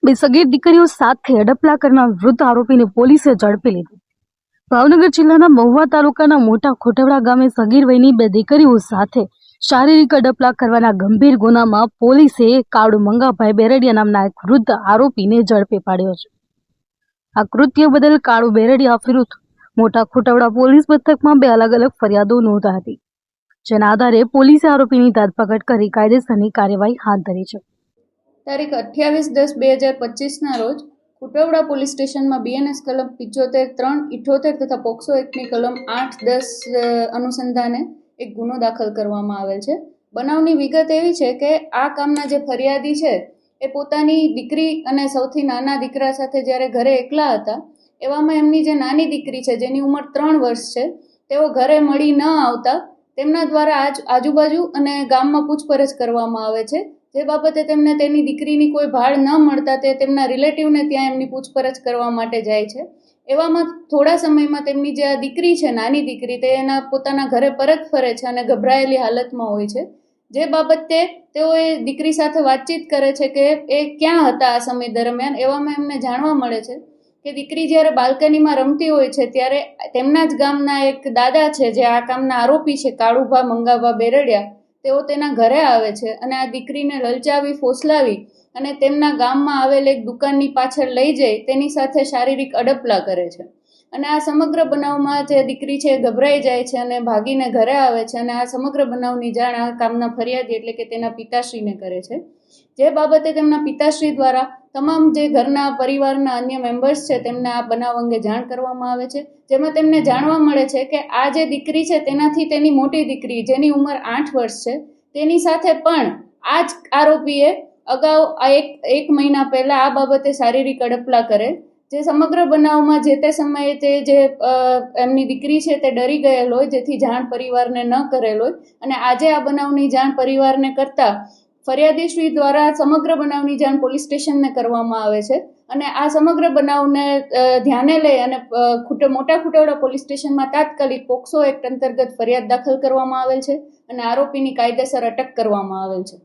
બે સગીર દીકરીઓ સાથે અડપલા કરનાર વૃદ્ધ આરોપીને પોલીસે ઝડપી લીધો। ભાવનગર જિલ્લાના મહુવા તાલુકાના મોટા ખોટવડા ગામે સગીર વયની બે દીકરીઓ સાથે શારીરિક અડપલા કરવાના ગંભીર ગુનામાં પોલીસે કાળુ મંગાભાઈ બેરડિયા નામના એક વૃદ્ધ આરોપીને ઝડપી પાડ્યો છે। આ કૃત્ય બદલ કાળુ બેરડિયા વિરુદ્ધ મોટા ખોટવડા પોલીસ મથકમાં બે અલગ અલગ ફરિયાદો નોંધાઈ હતી, જેના આધારે પોલીસે આરોપીની ધરપકડ કરી કાયદેસરની કાર્યવાહી હાથ ધરી છે। તારીખ 28-10-2025 રોજ ખોટવડા પોલીસ સ્ટેશનમાં બીએનએસ કલમ 75(3)78 તથા પોક્સો એક્ટની કલમ 8-10 અનુસંધાને એક ગુનો દાખલ કરવામાં આવેલ છે। બનાવની વિગત એવી છે કે આ કામના જે ફરિયાદી છે એ પોતાની દીકરી અને સૌથી નાના દીકરા સાથે જ્યારે ઘરે એકલા હતા, એવામાં એમની જે નાની દીકરી છે જેની ઉંમર 3 વર્ષ છે, તેઓ ઘરે મળી ન આવતા તેમના દ્વારા આજુબાજુ અને ગામમાં પૂછપરછ કરવામાં આવે છે, જે બાબતે તેમને તેની દીકરીની કોઈ ભાળ ન મળતા તે તેમના રિલેટિવને ત્યાં એમની પૂછપરછ કરવા માટે જાય છે। એવામાં થોડા સમયમાં તેમની જે આ દીકરી છે, નાની દીકરી, તે એના પોતાના ઘરે પરત ફરે છે અને ગભરાયેલી હાલતમાં હોય છે, જે બાબતે તેઓ એ દીકરી સાથે વાતચીત કરે છે કે એ ક્યાં હતા આ સમય દરમિયાન। એવામાં એમને જાણવા મળે છે કે દીકરી જ્યારે બાલ્કનીમાં રમતી હોય છે ત્યારે તેમના જ ગામના એક દાદા છે, જે આ કામના આરોપી છે, કાળુભા મંગાભા બેરડિયા, તેઓ તેના ઘરે આવે છે અને આ દીકરીને લલચાવી ફોસલાવી અને તેમના ગામમાં આવેલ એક દુકાનની પાછળ લઈ જઈ તેની સાથે શારીરિક અડપલા કરે છે। અને આ સમગ્ર બનાવમાં જે દીકરી છે એ ગભરાઈ જાય છે અને ભાગીને ઘરે આવે છે અને આ સમગ્ર બનાવની જાણ આ કામના ફરિયાદી એટલે કે તેના પિતાશ્રીને કરે છે, જે બાબતે તેમના પિતાશ્રી દ્વારા તમામ જે ઘરના પરિવારના અન્ય મેમ્બર્સ છે તેમને આ બનાવ અંગે જાણ કરવામાં આવે છે, જેમાં તેમને જાણવા મળે છે કે આ જે દીકરી છે તેનાથી તેની મોટી દીકરી જેની ઉંમર 8 વર્ષ છે તેની સાથે પણ આ જ આરોપીએ અગાઉ એક મહિના પહેલા આ બાબતે શારીરિક અડપલા કરેલ, જે સમગ્ર બનાવમાં જે તે સમયે તે જે એમની દીકરી છે તે ડરી ગયેલ હોય, જેથી જાણ પરિવારને ન કરેલ હોય અને આજે આ બનાવની જાણ પરિવારને કરતા ફરિયાદીશ્રી દ્વારા સમગ્ર બનાવની જાણ પોલીસ સ્ટેશનને કરવામાં આવે છે અને આ સમગ્ર બનાવને ધ્યાને લઈ અને મોટા ખોટવડા પોલીસ સ્ટેશનમાં તાત્કાલિક પોક્સો એક્ટ અંતર્ગત ફરિયાદ દાખલ કરવામાં આવેલ છે અને આરોપીની કાયદેસર અટક કરવામાં આવેલ છે।